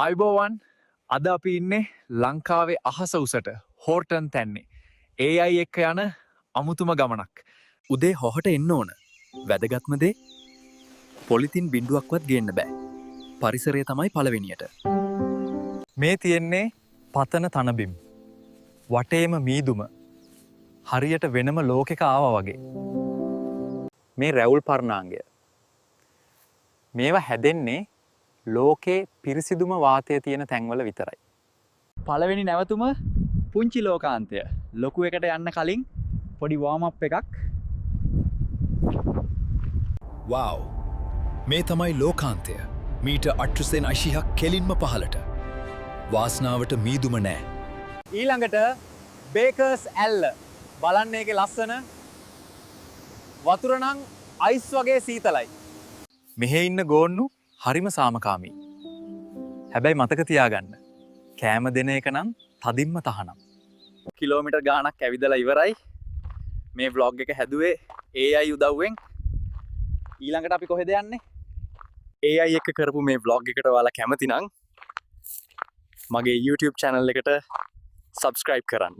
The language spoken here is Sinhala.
අයිබෝවන් අද අපි ඉන්නේ ලංකාවේ අහස උසට හෝර්ටන් තැන්නේ. AI එක්ක යන අමුතුම ගමනක්. උදේ හොහට එන්න ඕන. වැදගත්මදේ පොලිතින් බින්දුවක්වත් ගේන්න බෑ. පරිසරය තමයි පළවෙනියට. මේ තියෙන්නේ පතන තනබිම්. වටේම මීදුම. හරියට වෙනම ලෝකෙක ආවා වගේ. මේ රැවුල් පර්ණාංගය. මේවා හැදෙන්නේ ලෝකේ පිරිසිදුම වාතය තියෙන තැන්වල විතරයි. පළවෙනි නැවතුම පුංචි ලෝකාන්තය. ලොකු එකට යන්න කලින් පොඩි වෝම් අප් එකක්. වව්. මේ තමයි ලෝකාන්තය. මීට 880ක් කෙලින්ම පහලට. වාසනාවට මීදුම නෑ. ඊළඟට බේකර්ස් ඇල්ල. බලන්න ඒකේ ලස්සන. වතුර නම් අයිස් වගේ සීතලයි. මෙහෙ ඉන්න ගෝන්නු හරිම සාමකාමී. හැබැයි මතක තියාගන්න. කෑම දෙන එක නම් තදින්ම තහනම්. කිලෝමීටර් ගාණක් ඇවිදලා ඉවරයි. මේ vlog එක හැදුවේ AI උදව්වෙන්. ඊළඟට අපි කොහෙද යන්නේ? AI එක කරපු මේ vlog එකට ඔයාලා කැමති නම් මගේ YouTube channel එකට subscribe කරන්න.